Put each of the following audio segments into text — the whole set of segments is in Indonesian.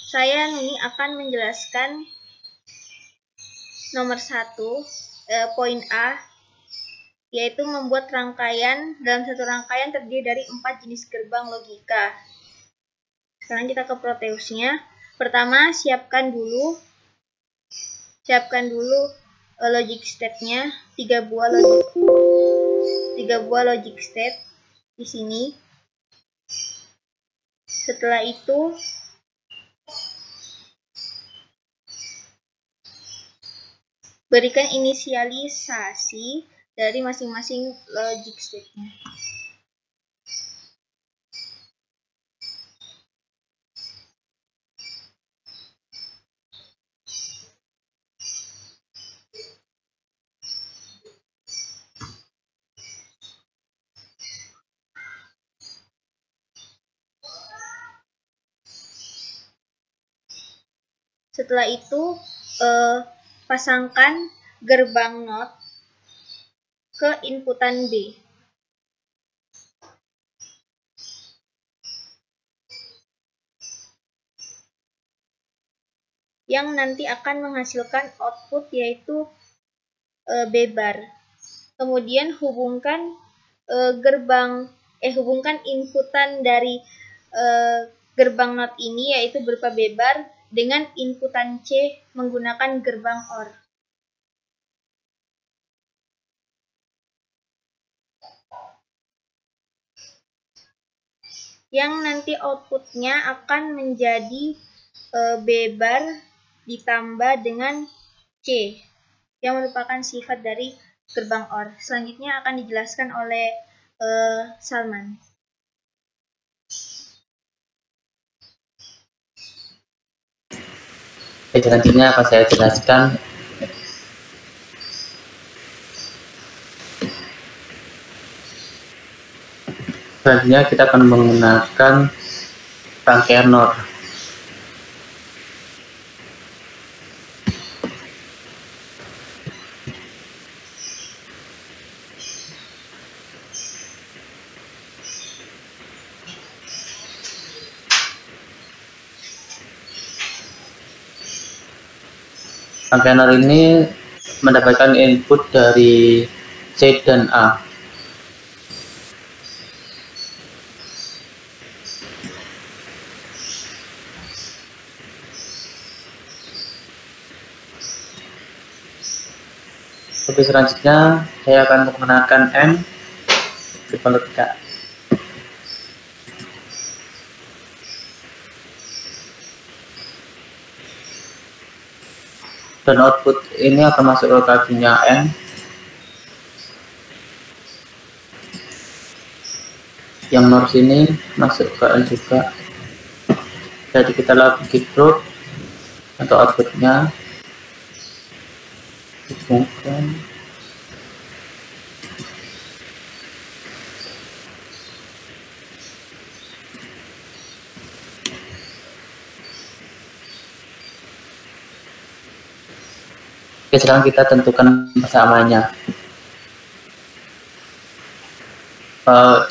saya Nuni akan menjelaskan nomor 1, poin A, yaitu membuat rangkaian. Dalam satu rangkaian terdiri dari 4 jenis gerbang logika. Sekarang kita ke Proteusnya. Pertama, siapkan dulu logic state-nya, 3 buah logic state di sini. Setelah itu berikan inisialisasi dari masing-masing logic state-nya. Setelah itu pasangkan gerbang NOT ke inputan B. Yang nanti akan menghasilkan output yaitu B bar. Kemudian hubungkan hubungkan inputan dari gerbang NOT ini yaitu berupa B bar dengan inputan C menggunakan gerbang OR. Yang nanti outputnya akan menjadi B bar ditambah dengan C yang merupakan sifat dari gerbang OR. Selanjutnya akan dijelaskan oleh Salman. Selanjutnya akan saya jelaskan selanjutnya kita akan menggunakan rangkaian NOR. Rangkaian NOR ini mendapatkan input dari C dan A. Oke, selanjutnya saya akan menggunakan M gerbang logika. Dan output ini akan masuk ke kakinya N. Yang NOR sini masuk ke N juga. Jadi kita lakukan group untuk outputnya. Hubungkan. Oke, sekarang kita tentukan persamaannya.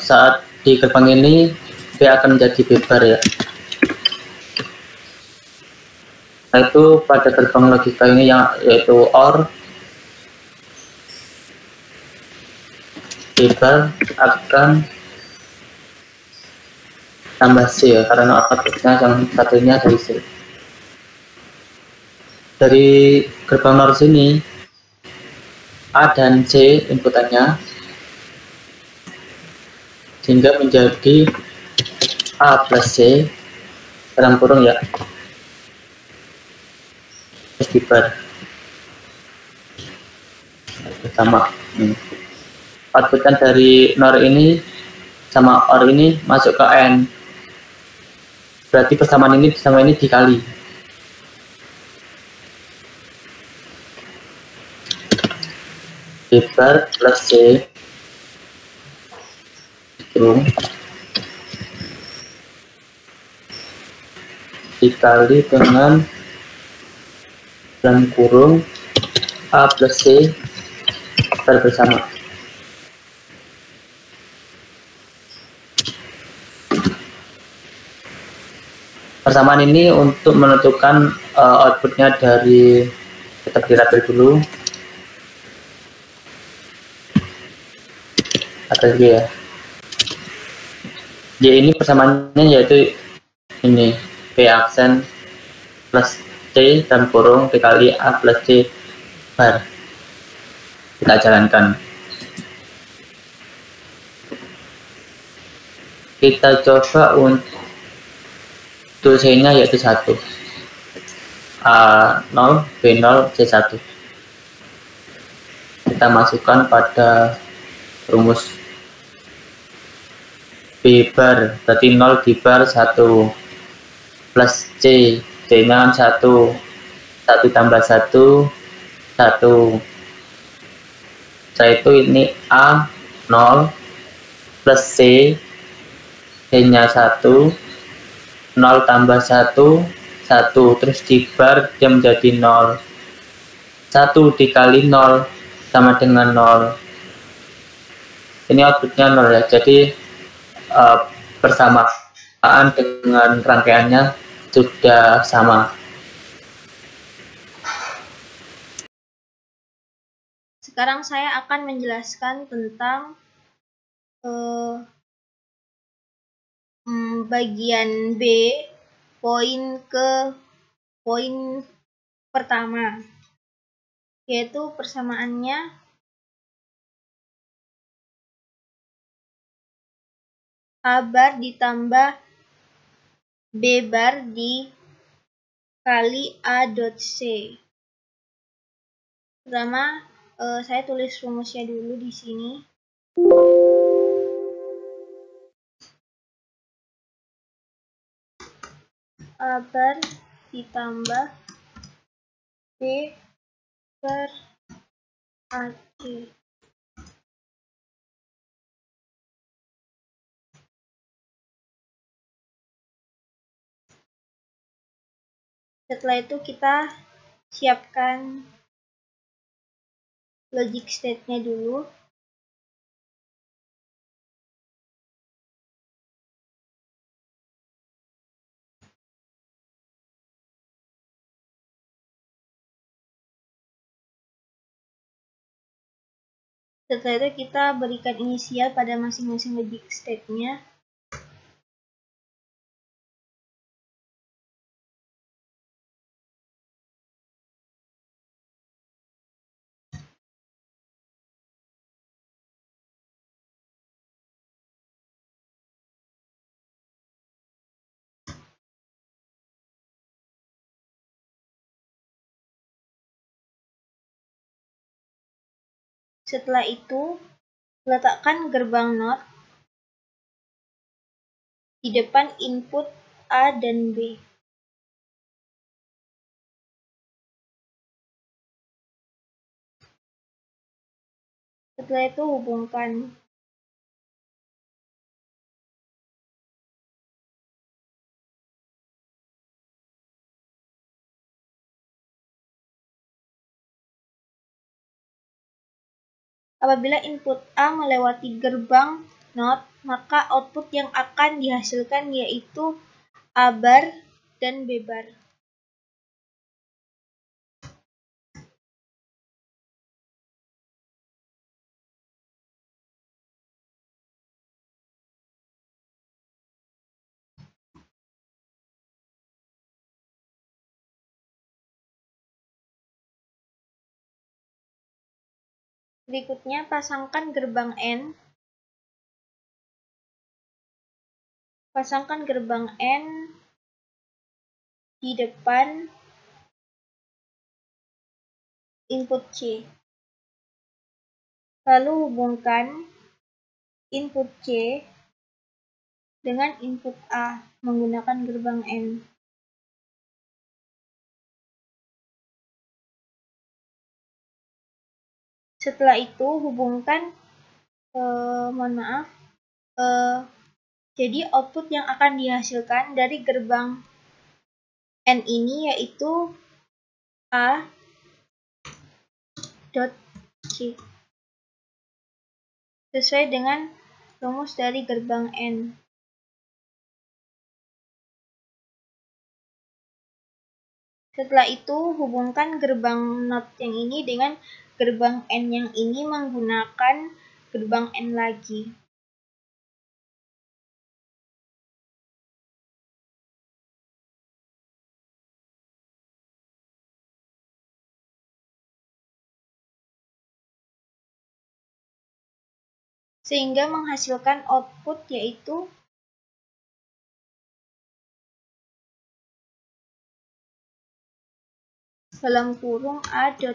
Saat di gerbang ini B akan menjadi B bar ya. Nah, itu pada gerbang logika ini yaitu OR, B bar akan tambah C ya, karena outputnya yang satunya dari C. Dari gerbang NOR sini A dan C inputannya, sehingga menjadi A plus C dalam kurung ya B bar sama. Outputkan dari NOR ini sama OR ini masuk ke N, berarti persamaan ini sama ini dikali. B bar plus C kurung dikali dengan dalam kurung A plus C bar bersama. persamaan ini untuk menentukan outputnya dari, kita dirapel dulu atau ya. Y ini persamaannya yaitu ini P aksen plus C dalam kurung dikali A plus C bar. Kita jalankan. Kita coba untuk C-nya yaitu 1. A0, B0, C1. Kita masukkan pada rumus B bar, berarti 0 di bar 1 plus C, C-nya 1, 1 tambah 1, 1. Setelah itu ini A 0 plus C, C-nya 1, 0 tambah 1, 1, terus di bar dia menjadi 0. 1 dikali 0 sama dengan 0. Ini outputnya 0 ya, jadi persamaan dengan rangkaiannya sudah sama. Sekarang saya akan menjelaskan tentang bagian B, poin pertama, yaitu persamaannya A bar ditambah B bar dikali A dot C. Pertama, saya tulis rumusnya dulu di sini. A bar ditambah B bar AC. Setelah itu kita siapkan logic state-nya dulu. Setelah itu kita berikan inisial pada masing-masing logic state-nya. Setelah itu, letakkan gerbang NOT di depan input A dan B. Setelah itu hubungkan apabila input A melewati gerbang NOT, maka output yang akan dihasilkan yaitu A bar dan B bar. Berikutnya, pasangkan gerbang N. Pasangkan gerbang N di depan input C. Lalu hubungkan input C dengan input A menggunakan gerbang N. Setelah itu hubungkan, jadi output yang akan dihasilkan dari gerbang N ini yaitu A dot C sesuai dengan rumus dari gerbang N. Setelah itu, hubungkan gerbang NOT yang ini dengan gerbang N yang ini menggunakan gerbang N lagi. Sehingga menghasilkan output yaitu dalam kurung A.C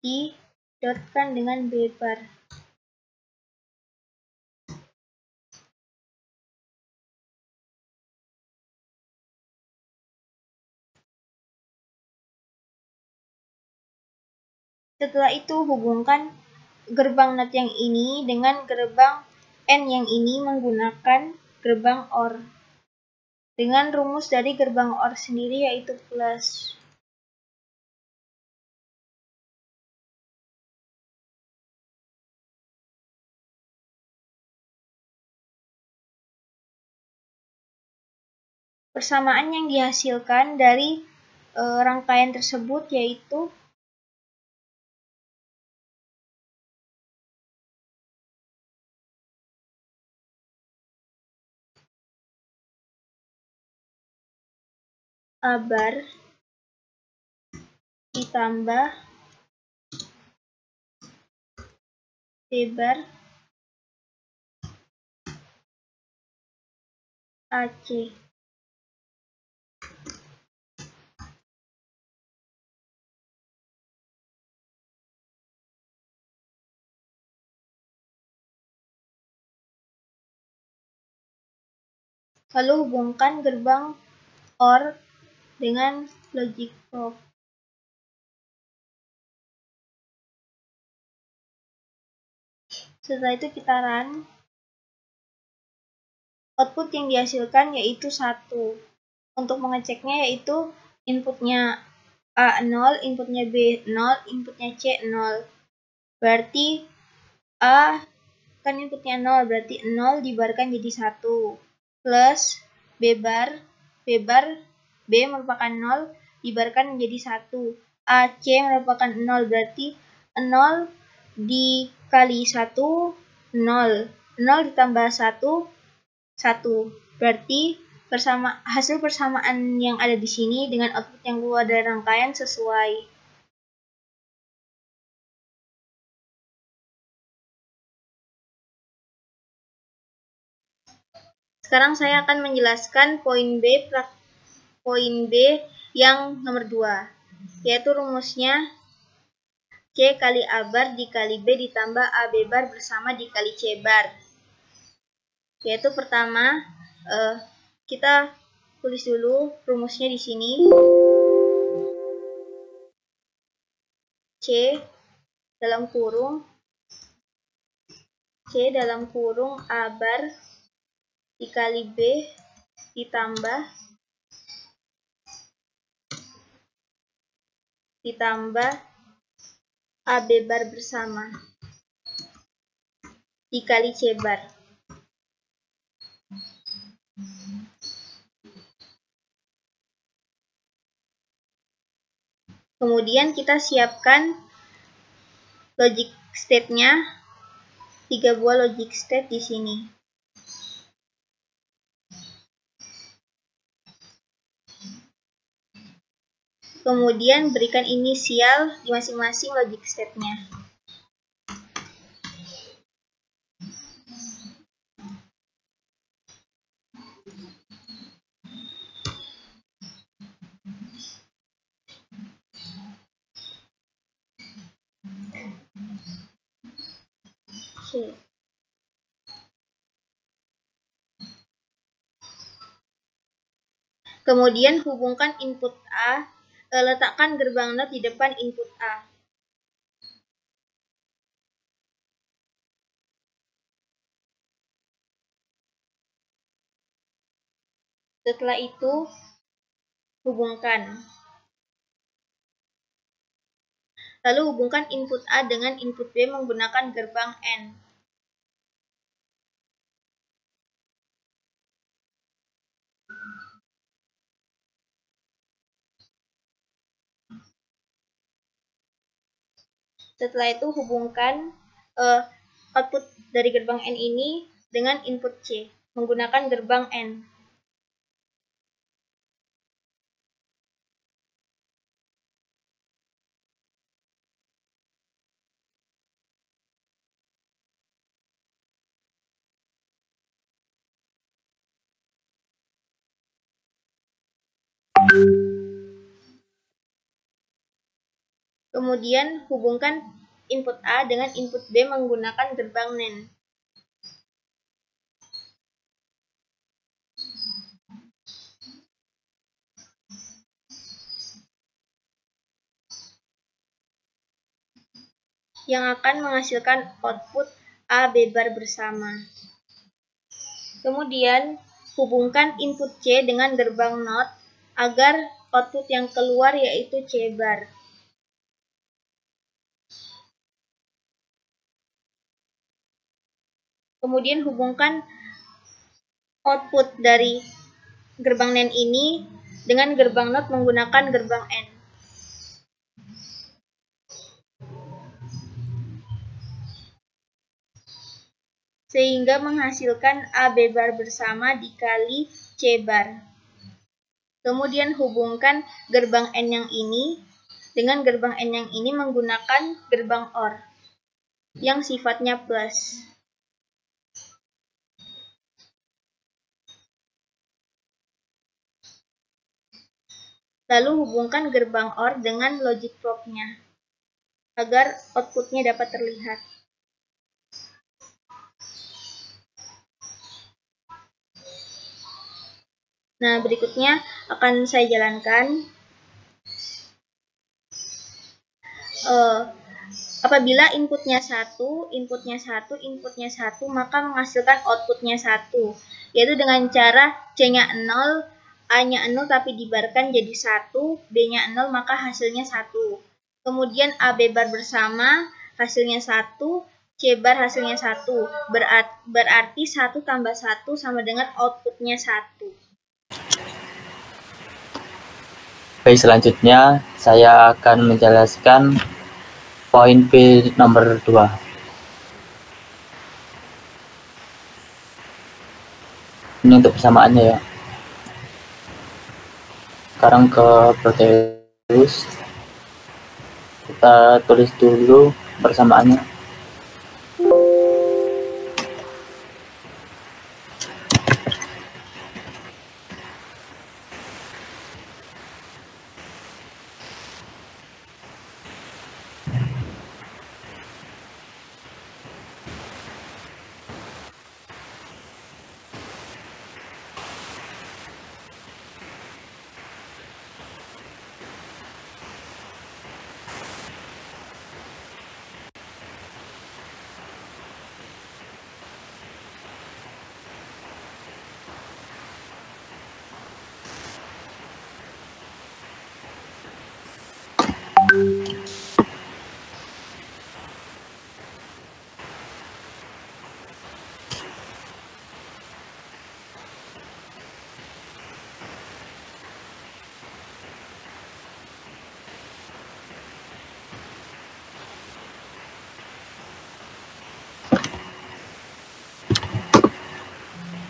didotkan dengan B-bar. Setelah itu hubungkan gerbang NOT yang ini dengan gerbang N yang ini menggunakan gerbang OR. Dengan rumus dari gerbang OR sendiri yaitu plus. Persamaan yang dihasilkan dari rangkaian tersebut yaitu A bar ditambah B bar AC. Lalu hubungkan gerbang OR dengan logic probe. Setelah itu kita run. Output yang dihasilkan yaitu 1. Untuk mengeceknya yaitu inputnya A 0, inputnya B 0, inputnya C 0. Berarti A kan inputnya 0, berarti 0 dibarkan jadi 1. Plus B bar B merupakan 0, dibarkan menjadi 1. AC merupakan 0, berarti 0 dikali 1, 0. 0 ditambah 1, 1. Berarti hasil persamaan yang ada di sini dengan output yang keluar dari rangkaian sesuai. Sekarang saya akan menjelaskan poin B yang nomor 2, yaitu rumusnya C kali A bar dikali B ditambah AB bar bersama dikali C bar. Yaitu pertama, kita tulis dulu rumusnya di sini. C dalam kurung A bar dikali B ditambah AB bar bersama dikali C bar. Kemudian kita siapkan logic state-nya, 3 buah logic state di sini. Kemudian berikan inisial di masing-masing logic state-nya. Kemudian hubungkan input A, letakkan gerbang NOT di depan input A. Setelah itu, hubungkan. Lalu hubungkan input A dengan input B menggunakan gerbang N. Setelah itu hubungkan output dari gerbang N ini dengan input C menggunakan gerbang N. Kemudian hubungkan input A dengan input B menggunakan gerbang NAND. Yang akan menghasilkan output A B bar bersama. Kemudian hubungkan input C dengan gerbang NOT agar output yang keluar yaitu C bar. Kemudian hubungkan output dari gerbang NAND ini dengan gerbang NOT menggunakan gerbang N. Sehingga menghasilkan A B bar bersama dikali C bar. Kemudian hubungkan gerbang N yang ini dengan gerbang N yang ini menggunakan gerbang OR yang sifatnya plus. Lalu hubungkan gerbang OR dengan logic probe-nya agar outputnya dapat terlihat. Nah, berikutnya akan saya jalankan. Apabila inputnya 1, maka menghasilkan outputnya 1, yaitu dengan cara C-nya 0, A-nya 0 tapi dibarkan jadi 1, B-nya 0 maka hasilnya 1. Kemudian A B bar bersama hasilnya 1, C bar hasilnya 1. Berarti 1 tambah 1 sama dengan outputnya 1. Baik, selanjutnya saya akan menjelaskan poin B nomor 2. Ini untuk persamaannya ya. Sekarang ke Proteus. Kita tulis dulu persamaannya.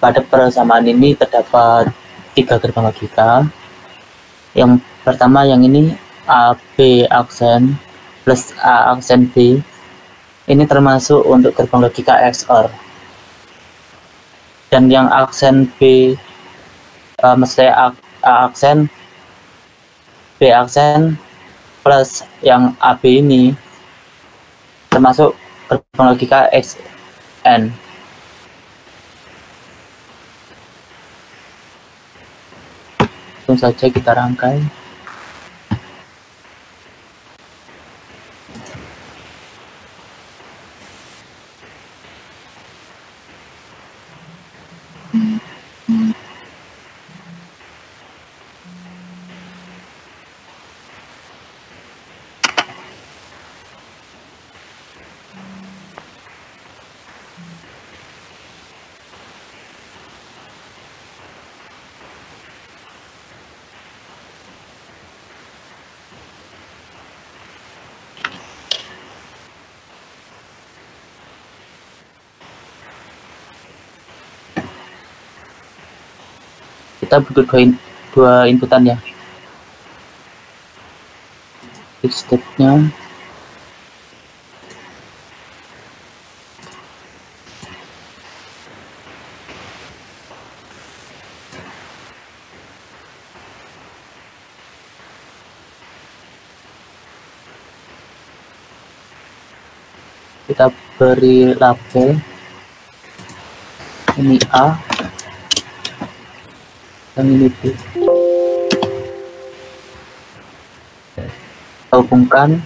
Pada persamaan ini terdapat 3 gerbang logika. Yang pertama yang ini AB aksen plus A aksen B. Ini termasuk untuk gerbang logika XOR. Dan yang aksen B, maksudnya A aksen, B aksen plus yang AB ini termasuk gerbang logika XN. Langsung saja kita rangkai. kita butuh dua inputan ya. If step-nya kita beri label, ini A dan ini B. Kita hubungkan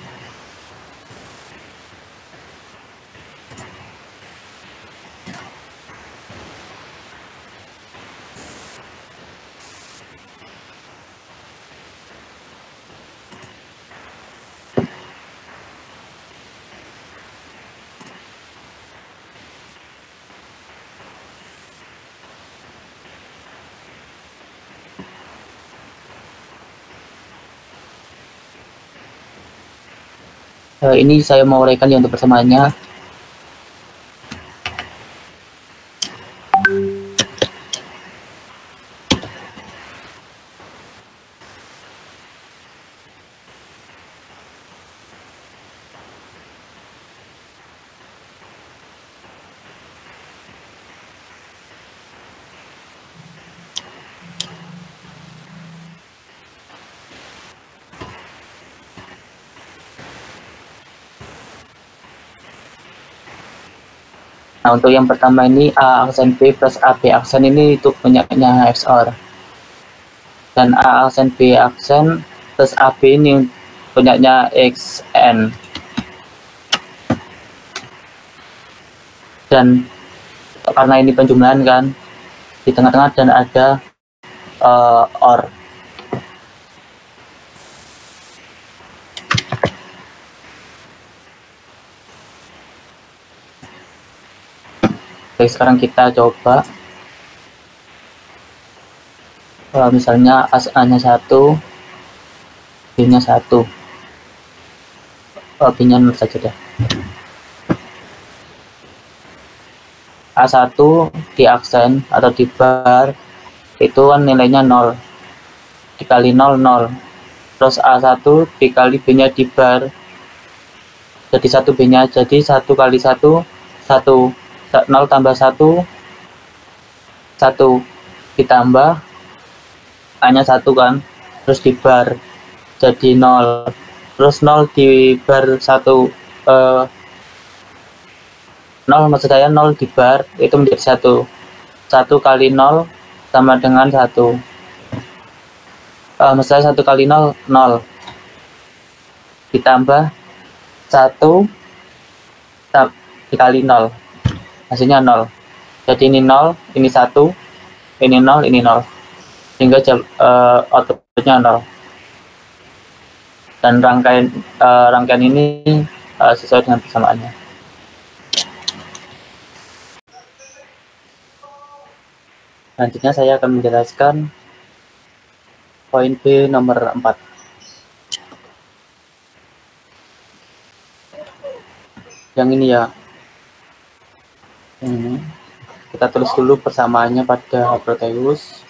ini saya mau uraikan ya untuk persamaannya. Nah, untuk yang pertama ini A aksen B plus AB aksen ini itu banyaknya XOR. Dan A aksen B aksen plus AB ini banyaknya XN. Dan karena ini penjumlahan kan, di tengah-tengah dan ada OR. Oke, sekarang kita coba misalnya A-nya 1, B-nya 1, B-nya 0 saja deh. A1 di aksen atau di bar itu kan nilainya 0, dikali 0, 0. Terus A1 dikali B-nya di bar jadi 1 B-nya, jadi 1 kali 1, 1. 0 tambah 1, 1 ditambah A-nya 1 kan, terus di bar jadi 0, terus 0 di bar 1, 0 maksud saya 0 di bar itu menjadi 1. 1 kali 0 sama dengan 1. Maksud saya 1 kali 0, 0 ditambah 1 dikali 0, hasilnya 0. Jadi ini 0, ini 1, ini 0, ini 0. Sehingga outputnya 0. Dan rangkaian ini sesuai dengan persamaannya. Selanjutnya saya akan menjelaskan poin B nomor 4. Yang ini ya. Ini. Kita tulis dulu persamaannya pada Proteus.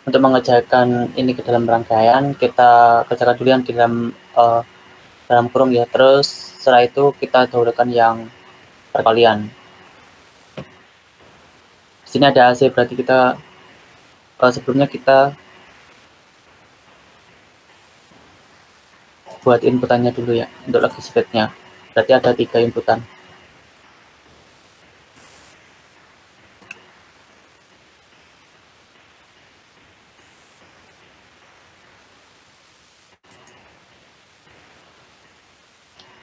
Untuk mengerjakan ini ke dalam rangkaian, kita kerjakan dulu yang di dalam kurung ya. Terus setelah itu kita dahulukan yang perkalian. Di sini ada AC, berarti kita sebelumnya kita buat inputannya dulu ya untuk log speed-nya. Berarti ada 3 inputan.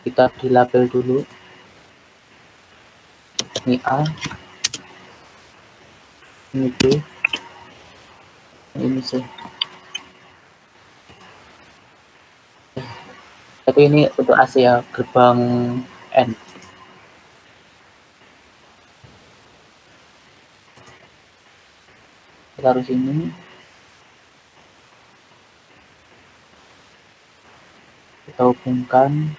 Kita beri label dulu. Ini A, ini B, ini C. Tapi ini untuk AC ya, gerbang N. Kita taruh sini. Kita hubungkan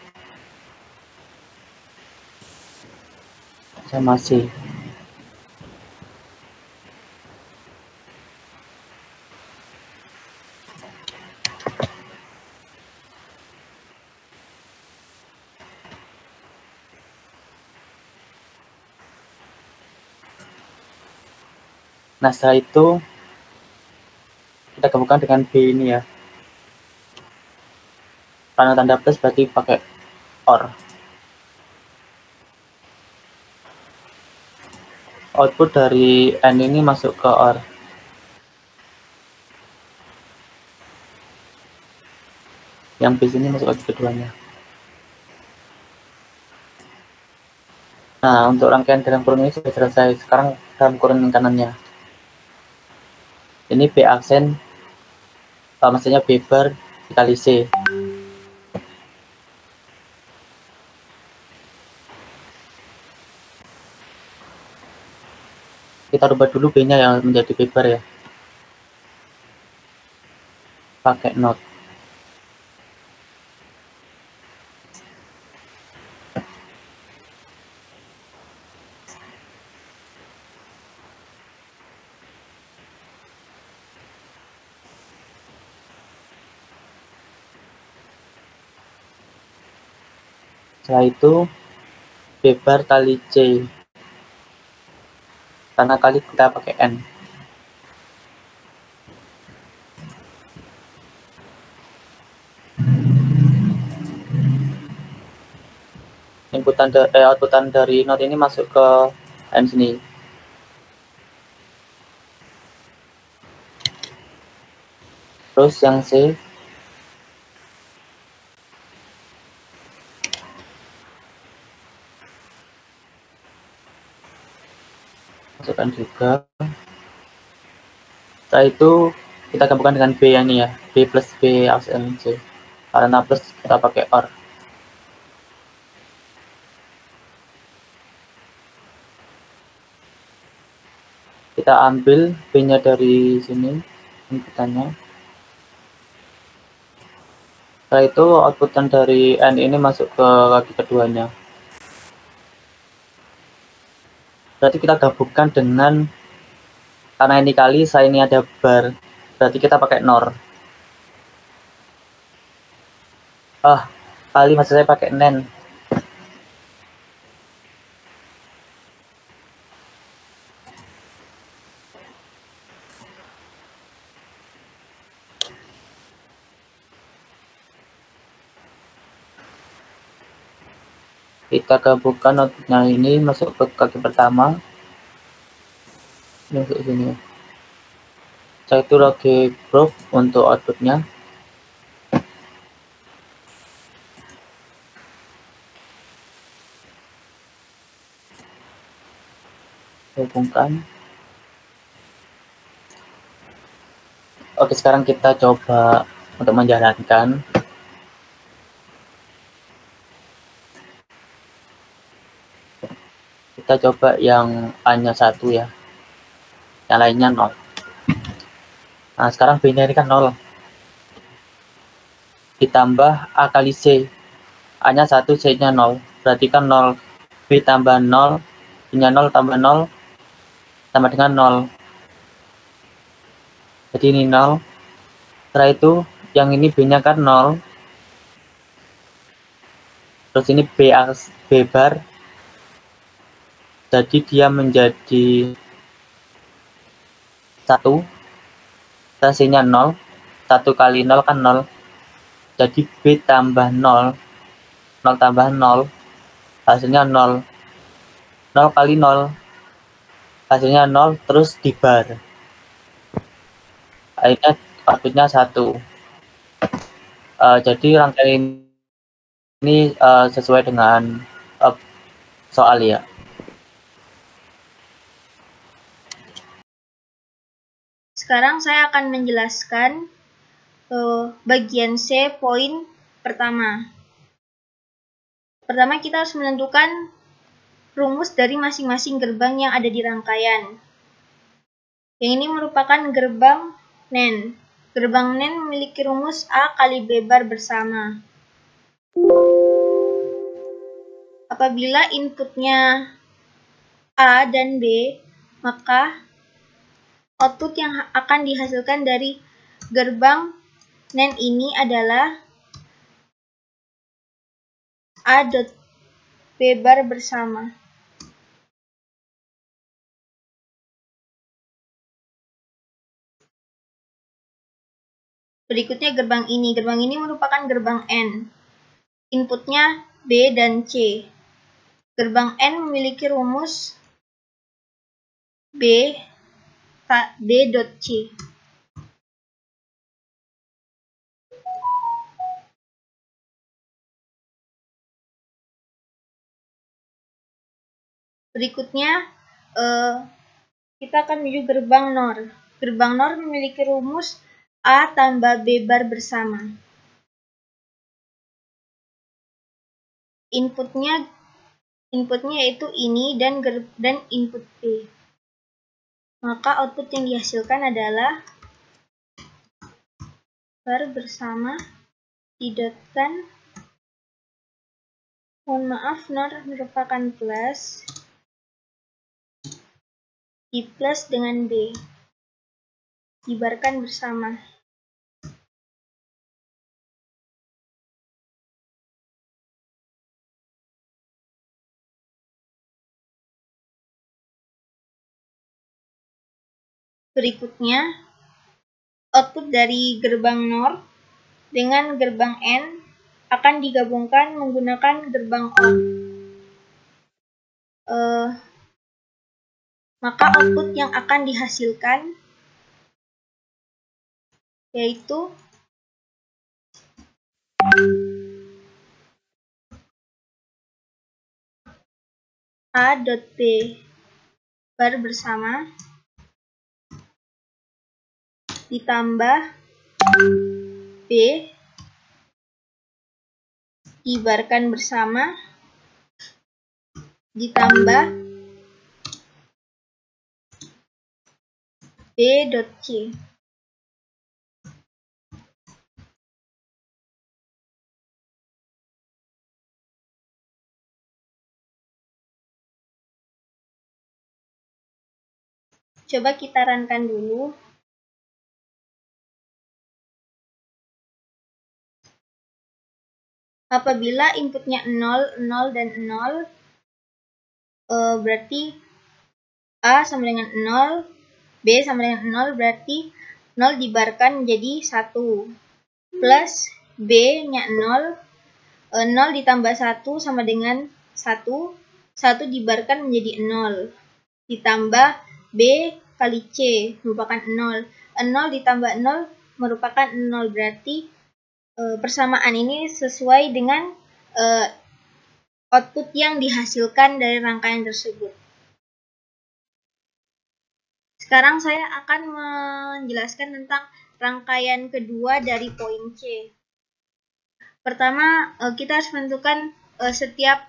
sama C. Nah, setelah itu kita gabungkan dengan B ini ya. Karena tanda plus berarti pakai OR. Output dari N ini masuk ke OR. Yang B ini masuk ke keduanya. Nah, untuk rangkaian dalam kurung ini sudah selesai. Sekarang dalam kurung yang kanannya. Ini B aksen, maksudnya B bar dikali C. Kita rubah dulu B-nya yang menjadi B bar ya. Pakai not. Setelah itu B bar kali C. Karena kali kita pakai N. Outputan dari not ini masuk ke N sini. Terus yang C masukkan juga. Setelah itu kita gabungkan dengan B yang ini ya, B plus B aksen C. Karena plus kita pakai OR. Kita ambil B-nya dari sini, inputannya. Setelah itu outputan dari N ini masuk ke kaki keduanya. Berarti kita gabungkan dengan, karena ini kali, saya ini ada bar, berarti kita pakai NOR. Kali maksud saya pakai NAND. Kita gabungkan outputnya ini masuk ke kaki pertama. Ini masuk ke sini. Setelah itu logic proof untuk outputnya. Hubungkan. Oke, sekarang kita coba untuk menjalankan. Kita coba yang A-nya 1 ya. Yang lainnya 0. Nah, sekarang B-nya ini kan 0. Ditambah A kali C. A-nya 1, C-nya 0. Berarti kan 0. B tambah 0. B-nya 0 tambah 0. Sama dengan 0. Jadi ini 0. Setelah itu, yang ini B-nya kan 0. Terus ini B bar. Jadi dia menjadi 1. C-nya 0. 1 kali 0 kan 0. Jadi B tambah 0. 0 tambah 0. hasilnya 0. 0 kali 0 hasilnya 0, terus dibar akhirnya outputnya 1. Jadi rangkaian ini sesuai dengan soal ya. Sekarang saya akan menjelaskan bagian C poin pertama. Pertama kita harus menentukan rumus dari masing-masing gerbang yang ada di rangkaian. Yang ini merupakan gerbang NAND. Gerbang NAND memiliki rumus A kali B bar bersama. Apabila inputnya A dan B, maka output yang akan dihasilkan dari gerbang NAND ini adalah A dot B bar bersama. Berikutnya gerbang ini. Gerbang ini merupakan gerbang N. Inputnya B dan C. Gerbang N memiliki rumus B dot C. Berikutnya kita akan menuju gerbang NOR. Gerbang NOR memiliki rumus A tambah B bar bersama. Inputnya yaitu ini dan input B. Maka output yang dihasilkan adalah bar bersama didotkan. Mohon maaf, NOR merupakan plus. Di plus dengan B. Dibarkan bersama. Berikutnya, output dari gerbang NOR dengan gerbang N akan digabungkan menggunakan gerbang OR. Maka output yang akan dihasilkan yaitu A dot B bar bersama ditambah B dibarkan bersama ditambah B dot C. Coba kita runkan dulu. Apabila inputnya 0, 0, dan 0, berarti A sama dengan 0, B sama dengan 0, berarti 0 dibarkan menjadi 1. Plus B-nya 0, 0 ditambah 1 sama dengan 1, 1 dibarkan menjadi 0. Ditambah B kali C merupakan 0. 0 ditambah 0 merupakan 0, berarti persamaan ini sesuai dengan output yang dihasilkan dari rangkaian tersebut. Sekarang saya akan menjelaskan tentang rangkaian kedua dari poin C. Pertama, kita harus menentukan setiap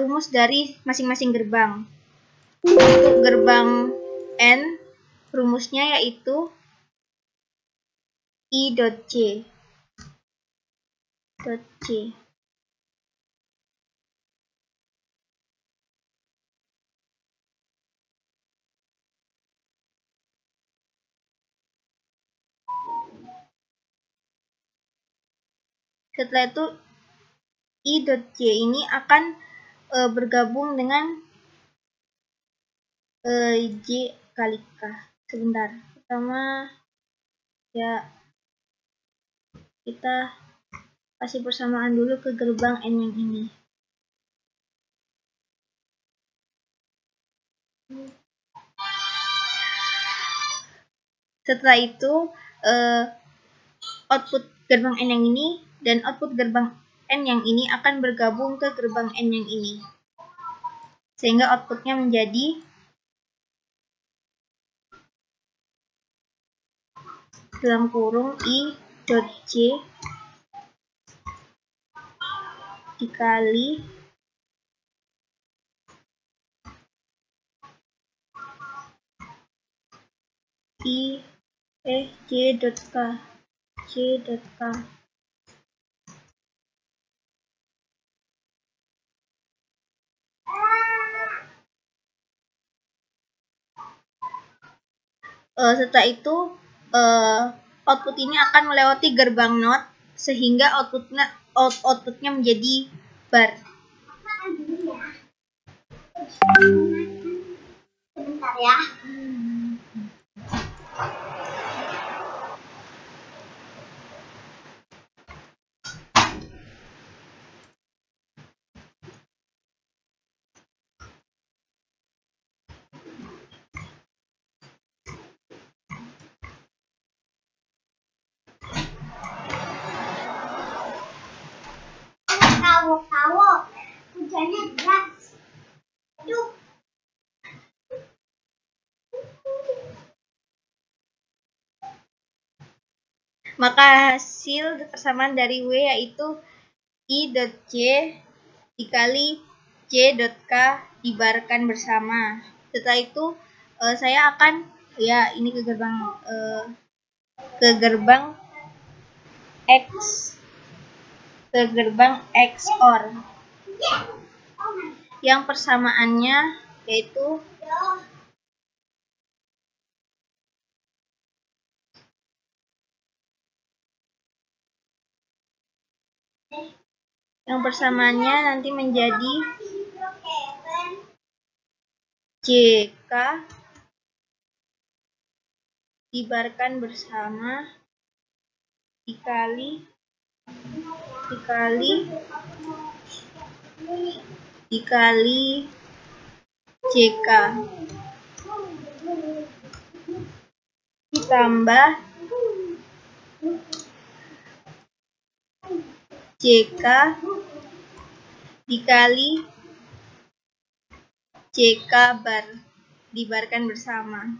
rumus dari masing-masing gerbang. Untuk gerbang N, rumusnya yaitu I dot C. Setelah itu I dot C ini akan bergabung dengan J kali K. Sebentar, pertama ya kita kasih persamaan dulu ke gerbang N yang ini. Setelah itu output gerbang N yang ini dan output gerbang N yang ini akan bergabung ke gerbang N yang ini. Sehingga outputnya menjadi dalam kurung I.J dikali J.K. Setelah itu output ini akan melewati gerbang NOT sehingga outputnya menjadi bar. Sebentar ya. Tahu, hujannya deras. Aduh. Maka hasil persamaan dari W yaitu I.J dikali J.K dibarkan bersama. Setelah itu saya akan ini ke gerbang XOR yang persamaannya yaitu nanti menjadi JK dibarkan bersama dikali JK ditambah JK dikali JK bar dibarkan bersama.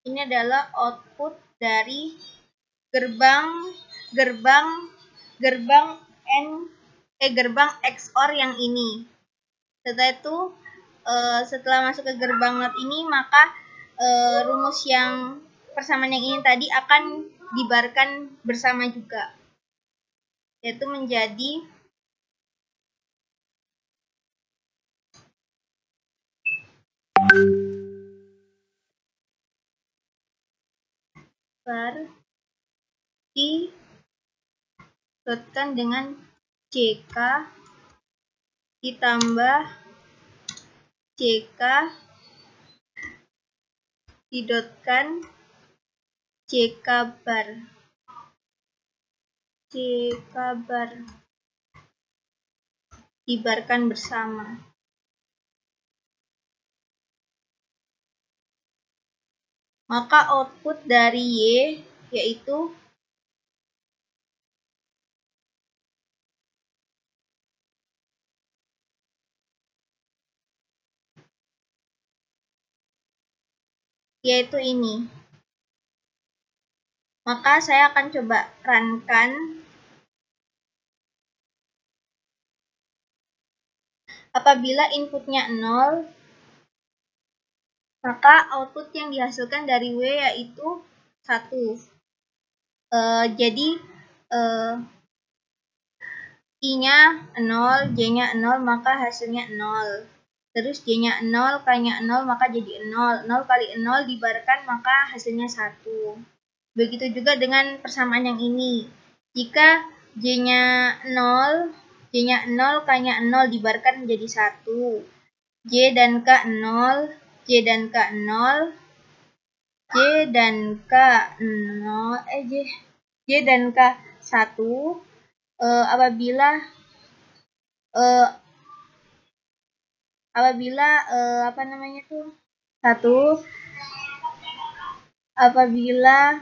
Ini adalah output dari gerbang XOR yang ini. Setelah itu setelah masuk ke gerbang NOT ini maka rumus yang persamaan yang ini tadi akan dibarkan bersama juga, yaitu menjadi bar didotkan dengan JK ditambah JK didotkan JK bar dibarkan bersama. Maka output dari Y yaitu ini. Maka saya akan coba runkan. Apabila inputnya 0, maka output yang dihasilkan dari W yaitu 1. Jadi I-nya 0, J-nya 0, maka hasilnya 0. Terus J-nya 0, K-nya 0, maka jadi 0. 0 kali 0 dibarkan, maka hasilnya 1. Begitu juga dengan persamaan yang ini. Jika J-nya 0, K-nya 0 dibarkan menjadi 1. J dan K 0, J dan K 0, J dan K 1 apabila apa namanya tuh 1 apabila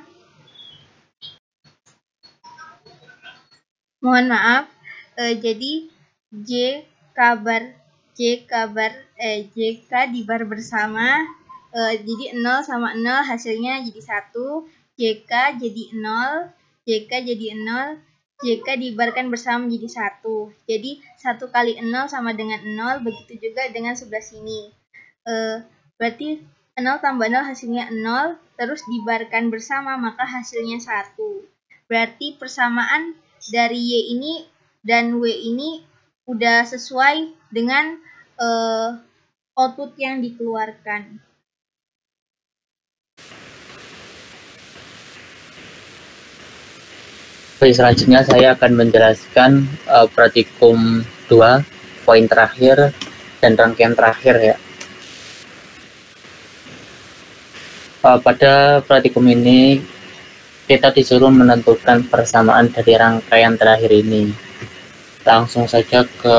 mohon maaf jadi J K dibar bersama jadi 0 sama 0 hasilnya jadi 1, JK jadi 0, JK jadi 0, JK dibarkan bersama menjadi 1. Jadi 1 kali 0 sama dengan 0, begitu juga dengan sebelah sini. Berarti 0 tambah 0 hasilnya 0, terus dibarkan bersama maka hasilnya 1. Berarti persamaan dari Y ini dan W ini udah sesuai dengan output yang dikeluarkan. Oke, selanjutnya saya akan menjelaskan praktikum 2, poin terakhir dan rangkaian terakhir ya. Pada praktikum ini kita disuruh menentukan persamaan dari rangkaian terakhir ini. Langsung saja ke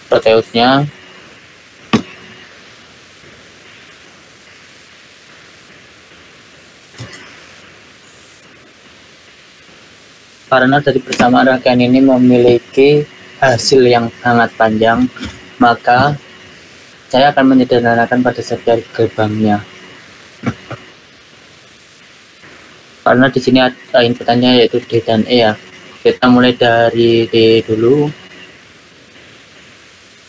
Proteusnya. Karena dari persamaan rangkaian ini memiliki hasil yang sangat panjang, maka saya akan menyederhanakan pada setiap gerbangnya. Karena di sini ada inputannya yaitu D dan E ya. Kita mulai dari D dulu.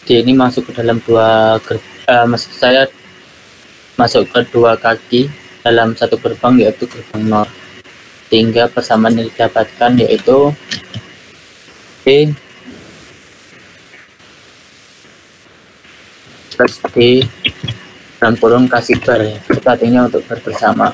D ini masuk ke dalam maksud saya masuk ke dua kaki dalam satu gerbang yaitu gerbang NOR. Sehingga persamaan yang didapatkan yaitu D plus D dalam kurung kasih bar ya. Itu artinya untuk bar bersama.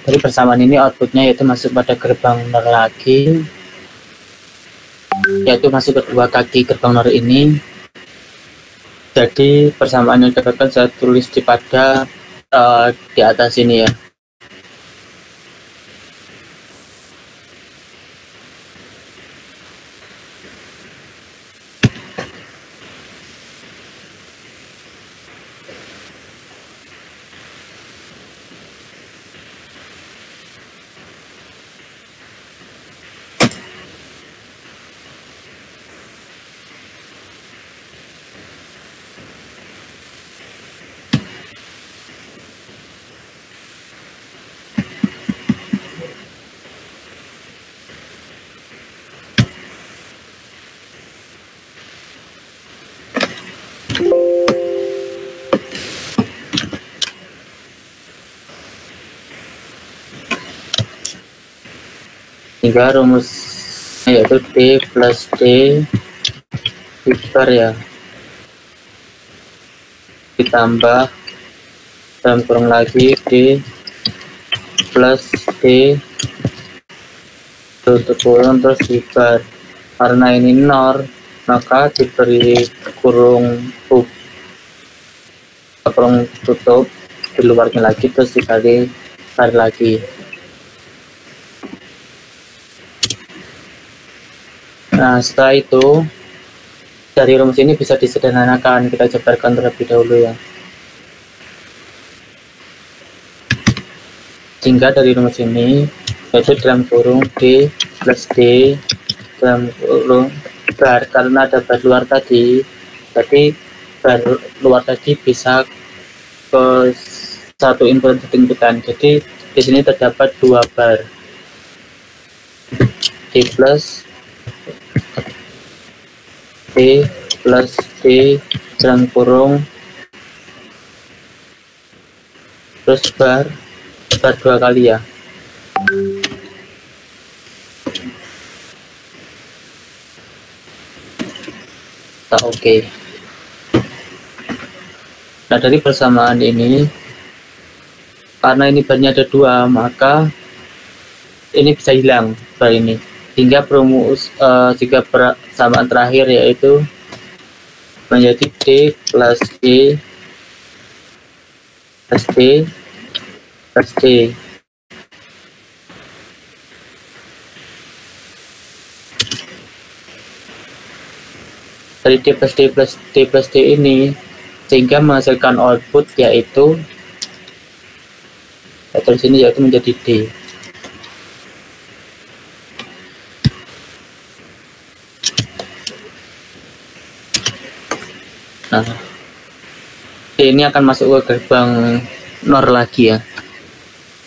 Dari persamaan ini outputnya yaitu masuk pada gerbang NOR lagi, yaitu masuk ke dua kaki gerbang NOR ini. Jadi persamaan yang didapatkan saya tulis di atas ini ya. Hingga rumusnya yaitu D plus D bar ya, ditambah dalam kurung lagi D plus D tutup kurung terus bar. Karena ini NOR maka diberi kurung tutup di luarnya lagi terus dikali bar lagi. Nah setelah itu dari rumus ini bisa disederhanakan. Kita jabarkan terlebih dahulu ya. Sehingga dari rumus ini yaitu dalam kurung D plus D dalam kurung bar, karena ada bar luar tadi, jadi bar luar tadi bisa ke satu input inputan. Jadi di sini terdapat 2 bar D plus D dalam kurung terus bar 2 kali ya. Oke. Nah, dari persamaan ini, karena ini barnya ada 2, maka ini bisa hilang bar ini. Hingga perumus jika persamaan terakhir yaitu menjadi D plus D plus D plus D. Dari D plus D plus D plus D ini sehingga menghasilkan output yaitu di sini yaitu menjadi D. Nah, D ini akan masuk ke gerbang NOR lagi ya.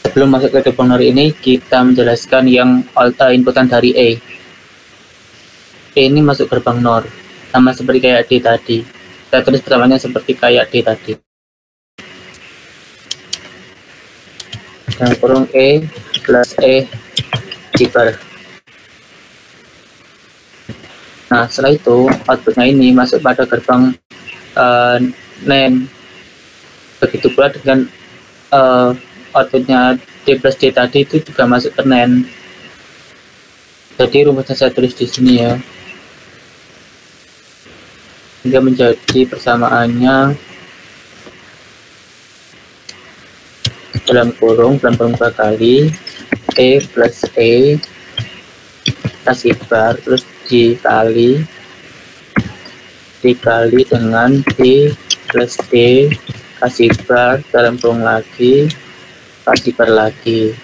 Sebelum masuk ke gerbang NOR ini kita menjelaskan yang inputan dari E. E ini masuk gerbang NOR sama seperti kayak D tadi. Kita tulis pertamanya seperti kayak D tadi. Dalam kurung E plus E bar. Nah, setelah itu outputnya ini masuk pada gerbang NAND. Begitu pula dengan outputnya D plus D tadi itu juga masuk ke NAND. Jadi rumusnya saya tulis di sini ya. Hingga menjadi persamaannya dalam kurung 2 kali E plus E kasih bar terus dikali dengan D plus D kasih bar dalam kurung lagi kasih bar lagi.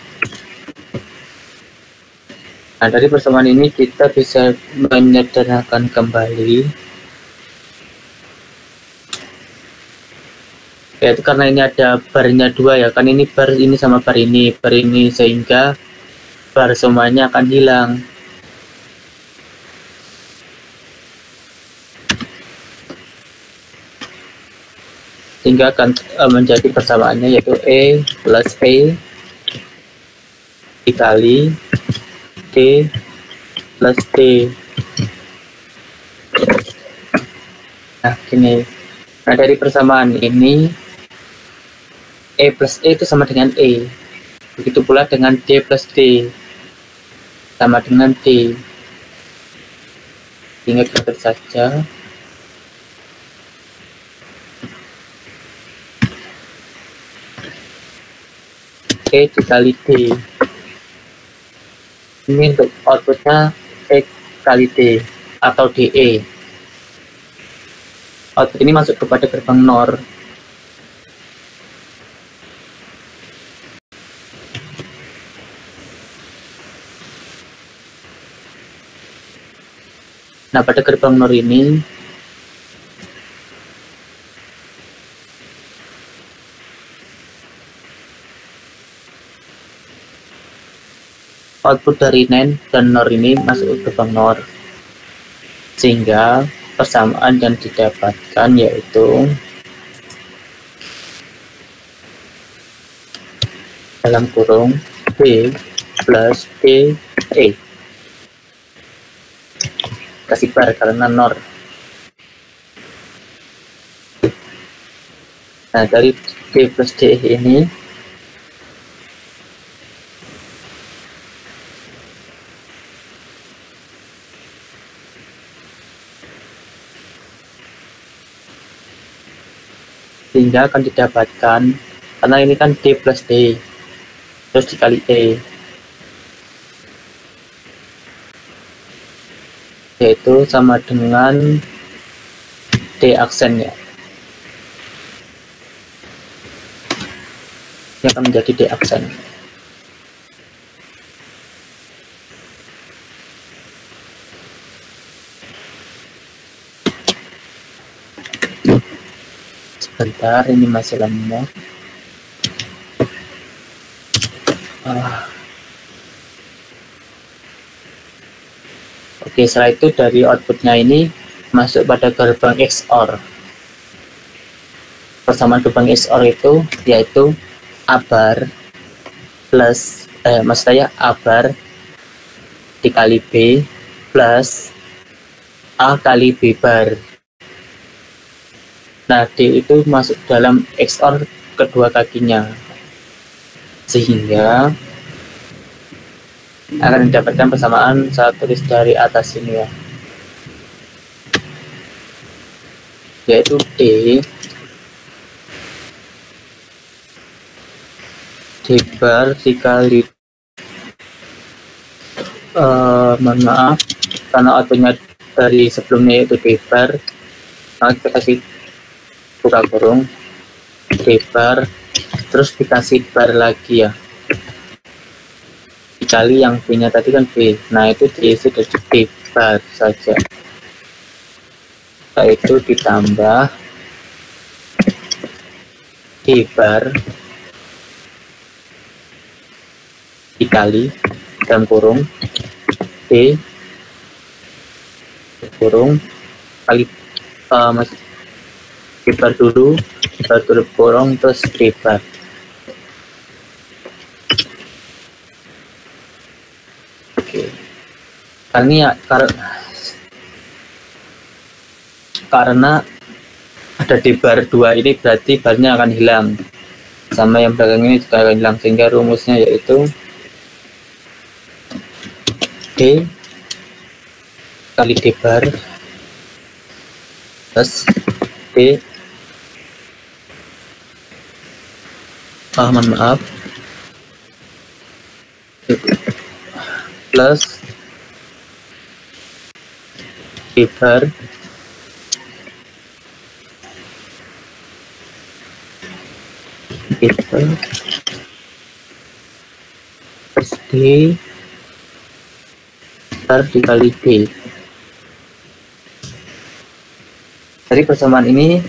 Nah, dari persamaan ini kita bisa menyederhanakan kembali, yaitu karena ini ada barnya 2 ya, kan ini bar ini sama bar ini sehingga bar semuanya akan hilang. Sehingga akan menjadi persamaannya yaitu E plus E dikali D plus D. Nah, gini. Nah, dari persamaan ini E plus E itu sama dengan E. Begitu pula dengan D plus D sama dengan D. Sehingga kita tulis saja E dikali D. Ini untuk outputnya E kali D atau DE. Output ini masuk kepada gerbang NOR. Nah, pada gerbang NOR ini output dari NAND dan NOR ini masuk ke gerbang NOR, sehingga persamaan yang didapatkan yaitu dalam kurung B plus D E kasih bar karena NOR. Nah, dari D plus D ini sehingga akan didapatkan, karena ini kan D plus D terus dikali E, yaitu sama dengan D aksennya. Ini akan menjadi D aksen. Sebentar, ini masih lemot. Oke, setelah itu dari outputnya ini masuk pada gerbang XOR. Persamaan gerbang XOR itu yaitu A bar plus maksud saya A bar dikali B plus A kali B bar. Nah, D itu masuk dalam XOR kedua kakinya, sehingga akan mendapatkan persamaan. Saya tulis dari atas ini ya, yaitu D bar dikali mohon maaf karena outputnya dari sebelumnya yaitu D bar, nah kita kasih buka kurung D bar terus dikasih bar lagi ya, dikali yang B nya tadi kan B, nah itu diisi dari D bar saja, yaitu ditambah D bar dikali dalam kurung D kurung kali D bar dulu baru tutup kurung terus D bar. Oke, karena ada di bar 2 ini berarti barnya akan hilang, sama yang belakang ini juga akan hilang, sehingga rumusnya yaitu D kali D bar plus D mohon maaf plus D bar plus D bar dikali D. Dari persamaan ini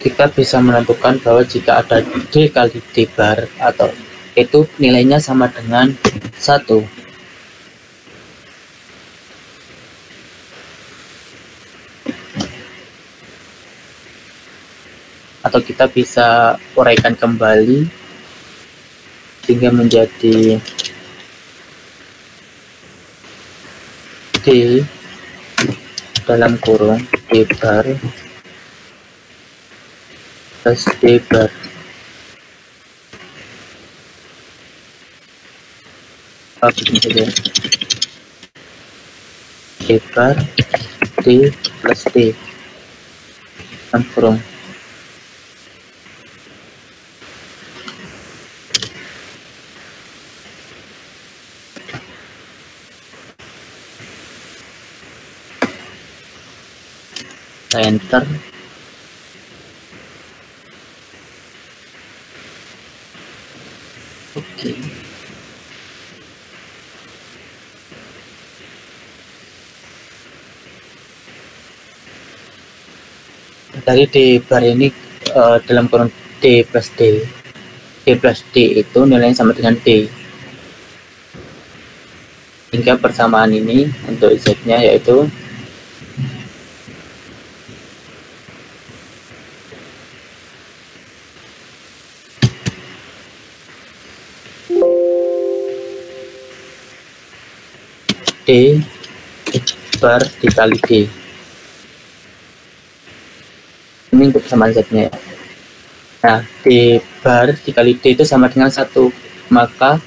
kita bisa menentukan bahwa jika ada D kali D bar atau itu nilainya sama dengan 1. Atau kita bisa uraikan kembali sehingga menjadi D dalam kurung D bar plus D bar begini saja, D bar D plus D dalam kurung enter. Oke. Dari D bar ini dalam kurung D plus D itu nilainya sama dengan D, hingga persamaan ini untuk Z nya yaitu D bar dikali D. Ini untuk persamaan Z-nya ya. Nah, D bar dikali D itu sama dengan 1, maka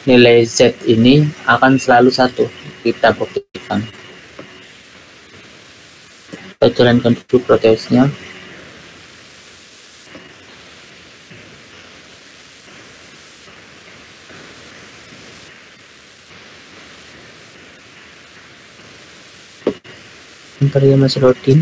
nilai Z ini akan selalu 1. Kita buktikan. Kita jalankan dulu protesnya. Bentar ya, masih loading.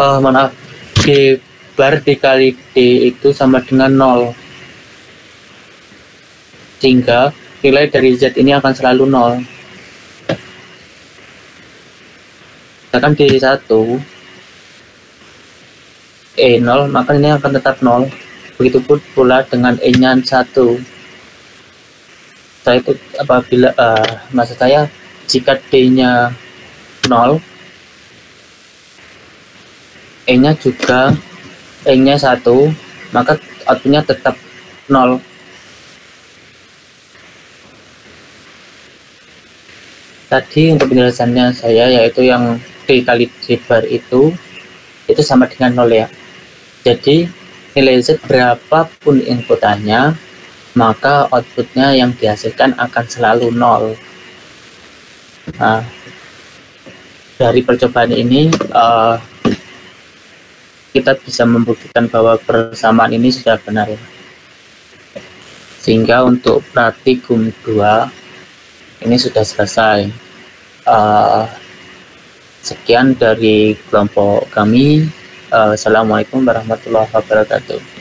Maaf, D bar dikali D itu sama dengan 0, sehingga nilai dari Z ini akan selalu 0. Misalkan D1 E0, maka ini akan tetap 0. Begitupun pula dengan E-nya 1. Setelah itu apabila maksud saya jika D-nya 0, E-nya 1, maka outputnya tetap 0. Tadi untuk penjelasannya saya, yaitu yang D kali D bar itu sama dengan 0 ya. Jadi nilai Z berapapun inputannya, maka outputnya yang dihasilkan akan selalu 0. Nah, dari percobaan ini kita bisa membuktikan bahwa persamaan ini sudah benar ya. Sehingga untuk praktikum 2 ini sudah selesai. Sekian dari kelompok kami. Assalamualaikum warahmatullahi wabarakatuh.